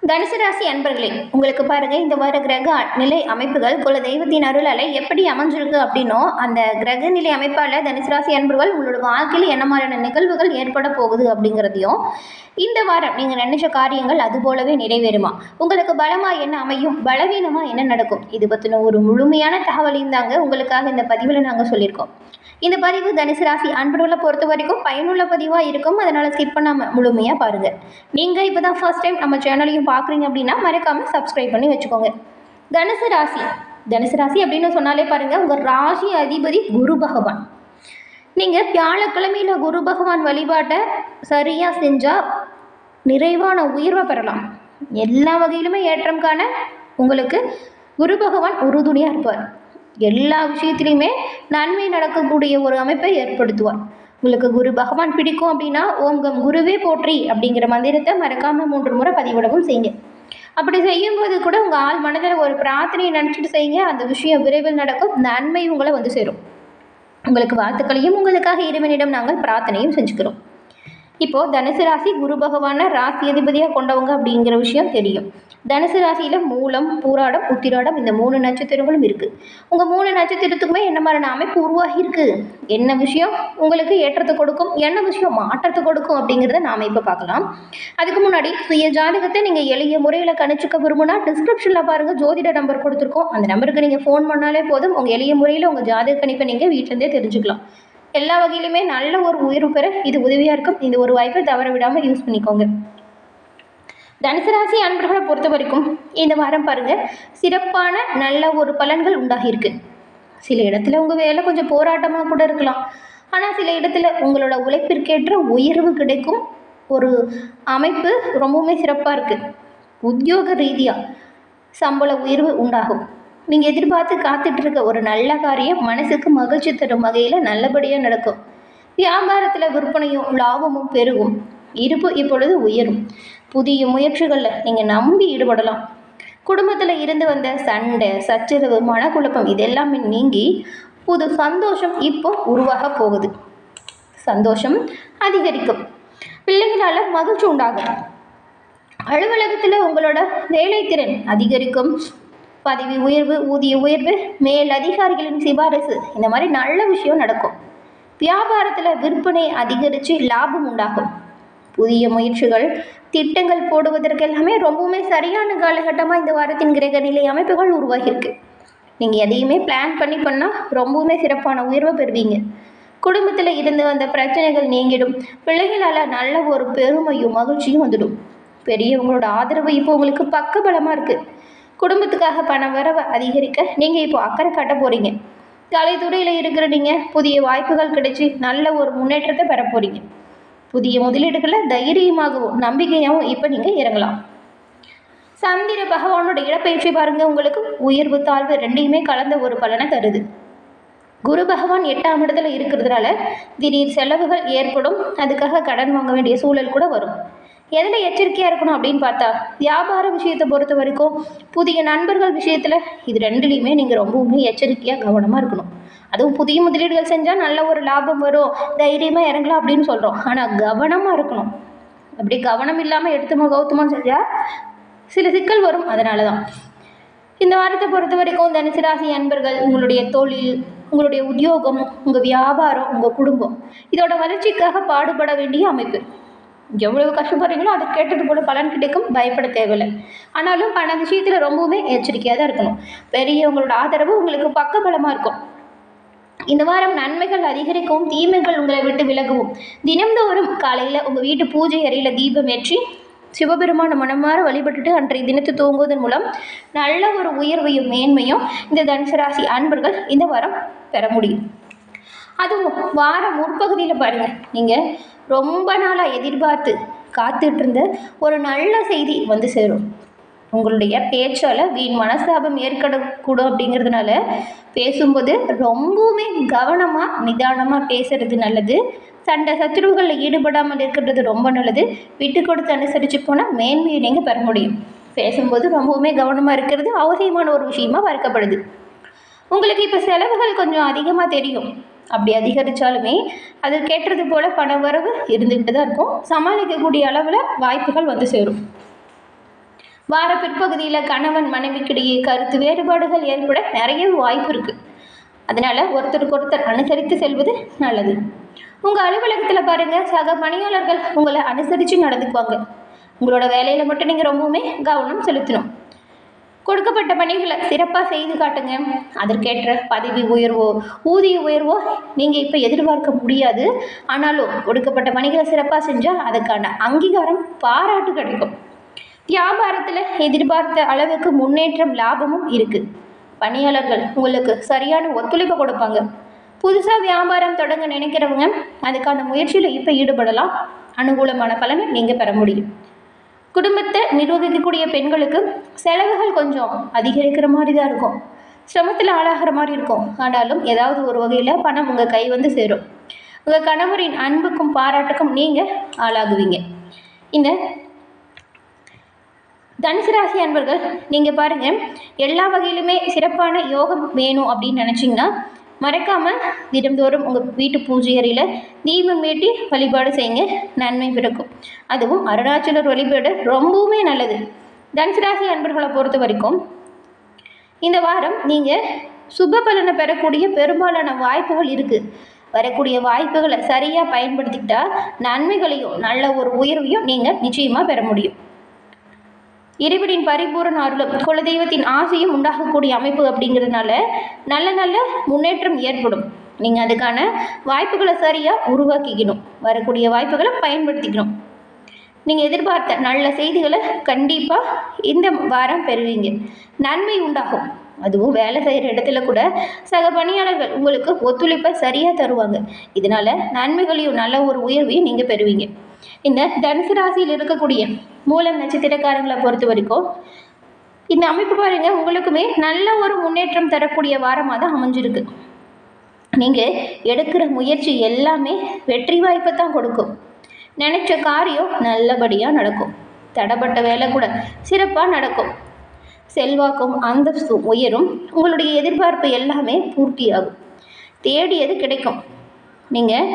தனுசு ராசி அன்பர்களே, உங்களுக்கு பாருங்க இந்த வார கிரக நிலை அமைப்புகள் குல தெய்வத்தின் அருளால எப்படி அமைஞ்சிருக்கு அப்படின்னோ அந்த கிரக நிலை அமைப்பால தனுசு ராசி அன்பர்கள் உங்களோட வாழ்க்கையில் என்ன மாதிரியான நிகழ்வுகள் ஏற்பட போகுது அப்படிங்கிறதையும், இந்த வாரம் நீங்கள் நினைச்ச காரியங்கள் அது போலவே நிறைவேறுமா, உங்களுக்கு பலமா என்ன அமையும், பலவீனமா என்ன நடக்கும், இது பற்றின ஒரு முழுமையான தகவலையும் தாங்க உங்களுக்காக இந்த பதிவில் நாங்கள் சொல்லியிருக்கோம். இந்த பதிவு தனுசு ராசி அன்பர்களை பொறுத்த வரைக்கும் பயனுள்ள பதிவாக இருக்கும். அதனால் ஸ்கிப் பண்ணாமல் முழுமையாக பாருங்கள். நீங்கள் இப்போ தான் ஃபர்ஸ்ட் டைம் நம்ம சேனலையும் பார்க்குறீங்க அப்படின்னா மறக்காமல் சப்ஸ்கிரைப் பண்ணி வச்சுக்கோங்க. தனுசு ராசி அப்படின்னு சொன்னாலே பாருங்கள், உங்கள் ராசி அதிபதி குரு பகவான். நீங்கள் வியாழக்கிழமையில் குரு பகவான் வழிபாட்டை சரியாக செஞ்சால் நிறைவான உயர்வை பெறலாம். எல்லா வகையிலுமே ஏற்றம் காண உங்களுக்கு குரு பகவான் உறுதுணையாக இருப்பார். எல்லா விஷயத்துலையுமே நன்மை நடக்கக்கூடிய ஒரு அமைப்பை ஏற்படுத்துவார். உங்களுக்கு குரு பகவான் பிடிக்கும் அப்படின்னா ஓம் கம் குருவே போற்றி அப்படிங்கிற மந்திரத்தை மறக்காமல் 3 முறை பதிவிடவும் செய்யுங்க. அப்படி செய்யும்போது கூட உங்கள் ஆள் மனதில் ஒரு பிரார்த்தனையை நினச்சிட்டு செய்யுங்க. அந்த விஷயம் விரைவில் நடக்கும். நன்மை உங்களை வந்து சேரும். உங்களுக்கு வாழ்த்துக்களையும் உங்களுக்காக இறைவனிடம் நாங்கள் பிரார்த்தனையும் செஞ்சுக்கிறோம். இப்போது தனுசு ராசி குரு பகவானை ராசி அதிபதியாக கொண்டவங்க அப்படிங்கிற விஷயம் தெரியும். தனுசு ராசியில் மூலம், பூராடம், உத்திராடம் இந்த 3 நட்சத்திரங்களும் இருக்குது. உங்கள் 3 நட்சத்திரத்துக்குமே என்ன மாதிரியான அமைப்பு உருவாகி இருக்குது, என்ன விஷயம் உங்களுக்கு ஏற்றத்தை கொடுக்கும், என்ன விஷயம் மாற்றத்தை கொடுக்கும் அப்படிங்கிறத நாம் இப்போ பார்க்கலாம். அதுக்கு முன்னாடி சுய ஜாதகத்தை நீங்கள் எளிய முறையில் கணிச்சுக்க விரும்புனா டிஸ்கிரிப்ஷனில் பாருங்கள், ஜோதிட நம்பர் கொடுத்துருக்கோம். அந்த நம்பருக்கு நீங்கள் ஃபோன் பண்ணாலே போதும். உங்கள் எளிய முறையில் உங்கள் ஜாதக கணிப்பை நீங்கள் வீட்டிலேருந்தே தெரிஞ்சுக்கலாம். எல்லா வகையிலுமே நல்ல ஒரு உயர்வு பெற இது உதவியாக இருக்கும். இந்த ஒரு வாய்ப்பை தவற விடாமல் யூஸ் பண்ணிக்கோங்க. தனுசு ராசி அன்பர்களை பொறுத்த வரைக்கும் இந்த வாரம் பாருங்கள், சிறப்பான நல்ல ஒரு பலன்கள் உண்டாகியிருக்கு. சில இடத்துல உங்கள் வேலை கொஞ்சம் போராட்டமாக கூட இருக்கலாம். ஆனால் சில இடத்துல உங்களோட உழைப்பிற்கேற்ற உயர்வு கிடைக்கும் ஒரு அமைப்பு ரொம்பவுமே சிறப்பாக இருக்குது. உத்தியோக ரீதியாக சம்பள உயர்வு உண்டாகும். நீங்கள் எதிர்பார்த்து காத்துட்ருக்க ஒரு நல்ல காரியம் மனசுக்கு மகிழ்ச்சி தரும் வகையில் நல்லபடியாக நடக்கும். வியாபாரத்தில் விற்பனையும் லாபமும் பெருகும். இருப்பு இப்பொழுது உயரும். புதிய முயற்சிகளில் நீங்கள் நம்பி ஈடுபடலாம். குடும்பத்தில் இருந்து வந்த சண்டை, சச்சரவு, மனக்குழப்பம் இதெல்லாமே நீங்கி புது சந்தோஷம் இப்போ உருவாக போகுது. சந்தோஷம் அதிகரிக்கும். பிள்ளைகளால் மகிழ்ச்சி உண்டாகும். அலுவலகத்தில் உங்களோட வேலைத்திறன் அதிகரிக்கும். பதவி உயர்வு, ஊதிய உயர்வு, மேல் அதிகாரிகளின் சிபாரிசு இந்த மாதிரி நல்ல விஷயம் நடக்கும். வியாபாரத்தில் விற்பனை அதிகரித்து லாபம் உண்டாகும். புதிய முயற்சிகள், திட்டங்கள் போடுவதற்கு எல்லாமே ரொம்பவுமே சரியான காலகட்டமாக இந்த வாரத்தின் கிரக நிலை அமைப்புகள் உருவாகியிருக்கு. நீங்கள் எதையுமே பிளான் பண்ணால் ரொம்பவுமே சிறப்பான உயர்வை பெறுவீங்க. குடும்பத்தில் இருந்து வந்த பிரச்சனைகள் நீங்கிடும். பிள்ளைகளால் நல்ல ஒரு பெருமையும் மகிழ்ச்சியும் வந்துடும். பெரியவங்களோட ஆதரவு இப்போ உங்களுக்கு பக்கபலமாக இருக்குது. குடும்பத்துக்காக பண வரவை அதிகரிக்க நீங்கள் இப்போ அக்கறை காட்ட போகிறீங்க. கலைத்துறையில் இருக்கிற நீங்கள் புதிய வாய்ப்புகள் கிடைச்சி நல்ல ஒரு முன்னேற்றத்தை பெற போகிறீங்க. புதிய முதலீடுகளை தைரியமாகவும் நம்பிக்கையாகவும் இப்போ நீங்கள் இறங்கலாம். சந்திர பகவானோட இடப்பெயர்ச்சி பாருங்கள், உங்களுக்கு உயர்வு தாழ்வு ரெண்டையுமே கலந்த ஒரு பலனை தருது. குரு பகவான் 8ஆம் இடத்துல இருக்கிறதுனால திடீர் செலவுகள் ஏற்படும். அதுக்காக கடன் வாங்க வேண்டிய சூழல் கூட வரும். எதில் எச்சரிக்கையாக இருக்கணும் அப்படின்னு பார்த்தா, வியாபார விஷயத்தை பொறுத்த வரைக்கும் புதிய நண்பர்கள் விஷயத்தில் இது ரெண்டுலேயுமே நீங்கள் ரொம்பவுமே எச்சரிக்கையாக கவனமாக இருக்கணும். அதுவும் புதிய முதலீடுகள் செஞ்சால் நல்ல ஒரு லாபம் வரும், தைரியமாக இறங்கலாம் அப்படின்னு சொல்கிறோம். ஆனால் கவனமாக இருக்கணும். அப்படி கவனம் இல்லாமல் எடுத்துமா கௌத்தமாக செஞ்சால் சில சிக்கல் வரும். அதனால தான் இந்த வாரத்தை பொறுத்த வரைக்கும் தனுசு ராசி அன்பர்கள் உங்களுடைய தொழில், உங்களுடைய உத்தியோகம், உங்கள் வியாபாரம், உங்கள் குடும்பம் இதோட வளர்ச்சிக்காக பாடுபட வேண்டிய அமைப்பு. எவ்வளவு கஷ்டப்படுறீங்களோ அதை கேட்டது போல பலன் கிடைக்கும். பயப்பட தேவையில்லை. ஆனாலும் பண விஷயத்தில் ரொம்பவுமே எச்சரிக்கையாக தான் இருக்கணும். பெரியவங்களோட ஆதரவு உங்களுக்கு பக்கபலமாக இருக்கும். இந்த வாரம் நன்மைகள் அதிகரிக்கவும், தீமைகள் உங்களை விட்டு விலகவும். தினம்தோறும் காலையில் உங்கள் வீட்டு பூஜை அறையில் தீபம் ஏற்றி சிவபெருமான மனமாற வழிபட்டுட்டு அன்றைய தினத்தை தூங்குவதன் மூலம் நல்ல ஒரு உயர்வையும் மேன்மையும் இந்த தனுசு ராசி அன்பர்கள் இந்த வாரம் பெற முடியும். அதுவும் வாரம் முற்பகுதியில் பாருங்கள், நீங்கள் ரொம்ப நாளாக எதிர்பார்த்து காத்துட்டு இருந்த ஒரு நல்ல செய்தி வந்து சேரும். உங்களுடைய பேச்சால் வீண் மனஸ்தாபம் ஏற்படக்கூடும். அப்படிங்கிறதுனால பேசும்போது ரொம்பவுமே கவனமாக நிதானமாக பேசுறது நல்லது. சண்டை சச்சரவுகளில் ஈடுபடாமல் இருக்கிறது ரொம்ப நல்லது. விட்டு கொடுத்து அனுசரித்து போனால் மேன்மையை நீங்கள் பெற முடியும். பேசும்போது ரொம்பவுமே கவனமாக இருக்கிறது அவசியமான ஒரு விஷயமா பார்க்கப்படுது. உங்களுக்கு இப்போ செலவுகள் கொஞ்சம் அதிகமாக தெரியும். அப்படி அதிகரித்தாலுமே அது கேட்டது போல் பண வரவு இருந்துக்கிட்டு தான் இருக்கும். சமாளிக்கக்கூடிய அளவில் வாய்ப்புகள் வந்து சேரும். வார பிற்பகுதியில் கணவன் மனைவிக்கிடையே கருத்து வேறுபாடுகள் ஏற்பட நிறைய வாய்ப்பு இருக்குது. அதனால் ஒருத்தருக்கு ஒருத்தர் அனுசரித்து செல்வது நல்லது. உங்கள் அலுவலகத்தில் பாருங்கள், சக பணியாளர்கள் உங்களை அனுசரித்து நடந்துக்குவாங்க. உங்களோட வேலையில் மட்டும் நீங்கள் ரொம்பவுமே கவனம் செலுத்தணும். கொடுக்கப்பட்ட பணிகளை சிறப்பாக செய்து காட்டுங்க. அதற்கேற்ற பதவி உயர்வோ ஊதிய உயர்வோ நீங்கள் இப்போ எதிர்பார்க்க முடியாது. ஆனாலும் கொடுக்கப்பட்ட பணிகளை சிறப்பாக செஞ்சால் அதுக்கான அங்கீகாரம், பாராட்டு கிடைக்கும். வியாபாரத்தில் எதிர்பார்த்த அளவுக்கு முன்னேற்றம், லாபமும் இருக்குது. பணியாளர்கள் உங்களுக்கு சரியான ஒத்துழைப்பு கொடுப்பாங்க. புதுசாக வியாபாரம் தொடங்க நினைக்கிறவங்க அதுக்கான முயற்சியில் இப்போ ஈடுபடலாம். அனுகூலமான பலனை நீங்கள் பெற முடியும். குடும்பத்தை நிர்வகிக்கக்கூடிய பெண்களுக்கு செலவுகள் கொஞ்சம் அதிகரிக்கிற மாதிரி தான் இருக்கும். சிரமத்தில் ஆளாகிற மாதிரி இருக்கும். ஆனாலும் ஏதாவது ஒரு வகையில் பணம் உங்கள் கை வந்து சேரும். உங்கள் கணவரின் அன்புக்கும் பாராட்டுக்கும் நீங்கள் ஆளாகுவீங்க. இந்த தனுசு ராசி அன்பர்கள், நீங்கள் பாருங்கள், எல்லா வகையிலுமே சிறப்பான யோகம் வேணும் அப்படின்னு நினச்சிங்கன்னா மறக்காமல் தினந்தோறும் உங்கள் வீட்டு பூஜை அறையில் தீபம் ஏற்றி வழிபாடு செய்யுங்க. நன்மை பிறக்கும். அதுவும் அருணாச்சலர் வழிபாடு ரொம்பவுமே நல்லது. தனுசு ராசி அன்பர்களை பொறுத்த வரைக்கும் இந்த வாரம் நீங்கள் சுப பலனை பெறக்கூடிய பெரும்பாலான வாய்ப்புகள் இருக்குது. வரக்கூடிய வாய்ப்புகளை சரியாக பயன்படுத்திக்கிட்டால் நன்மைகளையும் நல்ல ஒரு உயர்வையும் நீங்கள் நிச்சயமாக பெற முடியும். இறைவனின் பரிபூரண அருளும் குலதெய்வத்தின் ஆசையும் உண்டாகக்கூடிய அமைப்பு அப்படிங்கிறதுனால நல்ல நல்ல முன்னேற்றம் ஏற்படும். நீங்கள் அதுக்கான வாய்ப்புகளை சரியாக உருவாக்கிக்கணும். வரக்கூடிய வாய்ப்புகளை பயன்படுத்திக்கணும். நீங்கள் எதிர்பார்த்த நல்ல செய்திகளை கண்டிப்பாக இந்த வாரம் பெறுவீங்க. நன்மை உண்டாகும். அதுவும் வேலை செய்கிற இடத்துல கூட சக பணியாளர்கள் உங்களுக்கு ஒத்துழைப்பை சரியாக தருவாங்க. இதனால் நன்மைகளையும் நல்ல ஒரு உயர்வையும் நீங்கள் பெறுவீங்க. இந்த தனுசு ராசியில் இருக்கக்கூடிய மூலம் நட்சத்திரக்காரங்களை பொறுத்த வரைக்கும் இந்த அமைப்பு பாருங்கள், உங்களுக்குமே நல்ல ஒரு முன்னேற்றம் தரக்கூடிய வாரமாக தான் அமைஞ்சிருக்கு. நீங்கள் எடுக்கிற முயற்சி எல்லாமே வெற்றி வாய்ப்பை தான் கொடுக்கும். நினச்ச காரியம் நல்லபடியாக நடக்கும். தடைப்பட்ட வேலை கூட சிறப்பாக நடக்கும். செல்வாக்கும் அந்தஸ்தும் உயரும். உங்களுடைய எதிர்பார்ப்பு எல்லாமே பூர்த்தியாகும். தேடியது கிடைக்கும். நீங்கள்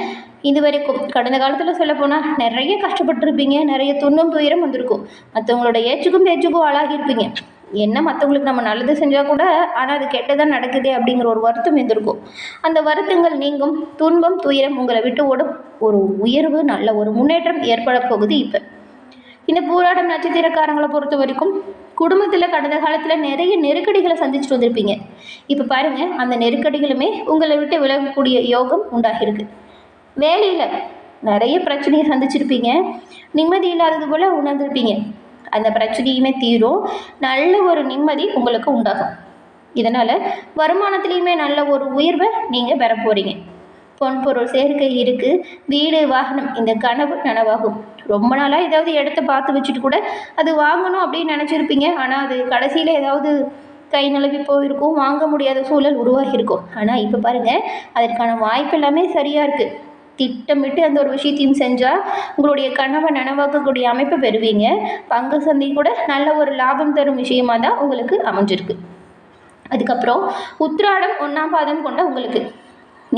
இதுவரைக்கும் கடந்த காலத்தில் சொல்லப்போனால் நிறைய கஷ்டப்பட்டுருப்பீங்க. நிறைய துன்பம் துயரம் வந்திருக்கும். மற்றவங்களோட ஏச்சுக்கும் பேச்சுக்கும் ஆளாகியிருப்பீங்க. என்ன மற்றவங்களுக்கு நம்ம நல்லது செஞ்சால் கூட ஆனால் அது கெட்டதான் நடக்குது அப்படிங்கிற ஒரு வருத்தம் இருந்திருக்கும். அந்த வருத்தங்கள் நீங்கும். துன்பம் துயரம் உங்களை விட்டு ஓடும். ஒரு உயர்வு, நல்ல ஒரு முன்னேற்றம் ஏற்பட போகுது. இப்போ இந்த பூராடம் நட்சத்திரக்காரங்களை பொறுத்த வரைக்கும் குடும்பத்தில் கடந்த காலத்தில் நிறைய நெருக்கடிகளை சந்திச்சுட்டு வந்திருப்பீங்க. இப்போ பாருங்கள், அந்த நெருக்கடிகளுமே உங்களை விட்டு விலகக்கூடிய யோகம் உண்டாகிருக்கு. வேலையில் நிறைய பிரச்சனையை சந்திச்சிருப்பீங்க. நிம்மதி இல்லாதது போல் உணர்ந்திருப்பீங்க. அந்த பிரச்சனையுமே தீரும். நல்ல ஒரு நிம்மதி உங்களுக்கு உண்டாகும். இதனால் வருமானத்துலேயுமே நல்ல ஒரு உயர்வை நீங்கள் பெற போகிறீங்க. பொன்பொருள் சேர்க்கை இருக்குது. வீடு வாகனம் இந்த கனவு நனவாகும். ரொம்ப நாளாக ஏதாவது இடத்த பார்த்து வச்சுட்டு கூட அது வாங்கணும் அப்படின்னு நினச்சிருப்பீங்க. ஆனால் அது கடைசியில் ஏதாவது கை நழுவி போயிருக்கும். வாங்க முடியாத சூழல் உருவாகியிருக்கும். ஆனால் இப்போ பாருங்கள், அதற்கான வாய்ப்பு எல்லாமே சரியாக இருக்குது. திட்டமிட்டு அந்த ஒரு விஷயத்தையும் செஞ்சால் உங்களுடைய கனவை நனவாக்கக்கூடிய அமைப்பை பெறுவீங்க. பங்கு சந்தை கூட நல்ல ஒரு லாபம் தரும் விஷயமாக தான் உங்களுக்கு அமைஞ்சிருக்கு. அதுக்கப்புறம் உத்திராடம் 1ஆம் பாதம் கொண்ட உங்களுக்கு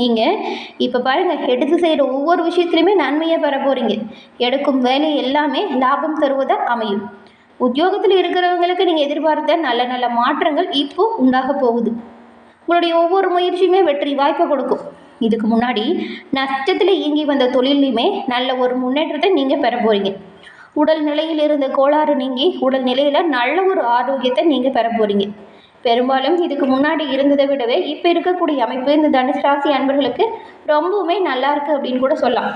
நீங்கள் இப்போ பாருங்கள், எடுத்து செய்கிற ஒவ்வொரு விஷயத்துலையுமே நன்மையை பெற போகிறீங்க. எடுக்கும் வேலை எல்லாமே லாபம் தருவதாக அமையும். உத்தியோகத்தில் இருக்கிறவங்களுக்கு நீங்கள் எதிர்பார்த்த நல்ல நல்ல மாற்றங்கள் இப்போ உண்டாக போகுது. உங்களுடைய ஒவ்வொரு முயற்சியுமே வெற்றி வாய்ப்பை கொடுக்கும். இதுக்கு முன்னாடி நஷ்டத்தில் இயங்கி வந்த தொழிலையுமே நல்ல ஒரு முன்னேற்றத்தை நீங்கள் பெற போகிறீங்க. உடல் நிலையில் இருந்த கோளாறு நீங்கி உடல் நிலையில் நல்ல ஒரு ஆரோக்கியத்தை நீங்கள் பெற போகிறீங்க. பெரும்பாலும் இதுக்கு முன்னாடி இருந்ததை விடவே இப்போ இருக்கக்கூடிய அமைப்பு இந்த தனுசு ராசி அன்பர்களுக்கு ரொம்பவுமே நல்லா இருக்குது அப்படின்னு கூட சொல்லலாம்.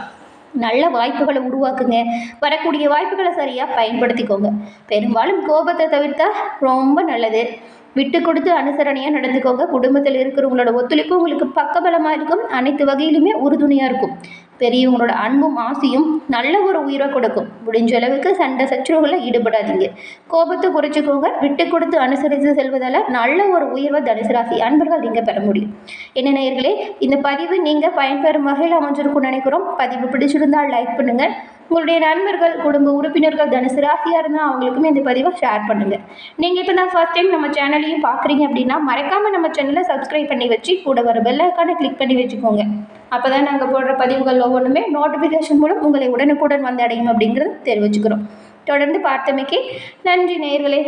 நல்ல வாய்ப்புகளை உருவாக்குங்க. வரக்கூடிய வாய்ப்புகளை சரியாக பயன்படுத்திக்கோங்க. பெரும்பாலும் கோபத்தை தவிர்த்தா ரொம்ப நல்லது. விட்டு கொடுத்து அனுசரணையாக நடந்துக்கோங்க. குடும்பத்தில் இருக்கிறவங்களோட ஒத்துழைப்பு உங்களுக்கு பக்கபலமாக இருக்கும். அனைத்து வகையிலுமே உறுதுணையாக இருக்கும். பெரியவங்களோட அன்பும் ஆசையும் நல்ல ஒரு உயிரை கொடுக்கும். முடிஞ்ச அளவுக்கு சண்டை சச்சரவுகளில் ஈடுபடாதீங்க. கோபத்தை குறைச்சிக்கோங்க. விட்டு கொடுத்து அனுசரித்து செல்வதால் நல்ல ஒரு உயர்வை தனுசு ராசி அன்பர்கள் நீங்கள் பெற முடியும். என்ன நேயர்களே, இந்த பதிவு நீங்கள் பயன்பெறும் வகையில் அமைஞ்சிருக்கும்னு நினைக்கிறோம். பதிவு பிடிச்சிருந்தால் லைக் பண்ணுங்கள். உங்களுடைய நண்பர்கள், குடும்ப உறுப்பினர்கள் தனுசு ராசியாக இருந்தால் அவங்களுக்குமே இந்த பதிவை ஷேர் பண்ணுங்கள். நீங்கள் இப்போ தான் ஃபர்ஸ்ட் டைம் நம்ம சேனலையும் பார்க்குறீங்க அப்படின்னா மறக்காமல் நம்ம சேனலை சப்ஸ்கிரைப் பண்ணி வச்சு கூட வர பெல் ஐகானை கிளிக் பண்ணி வச்சுக்கோங்க. அப்போ தான் நாங்கள் போடுற பதிவுகள் ஒவ்வொன்றுமே நோட்டிஃபிகேஷன் மூலம் உங்களை உடனுக்குடன் வந்து அடையும் அப்படிங்கிறத தெரிவிச்சுக்கிறோம். தொடர்ந்து பார்த்தமைக்கு நன்றி நேயர்களே.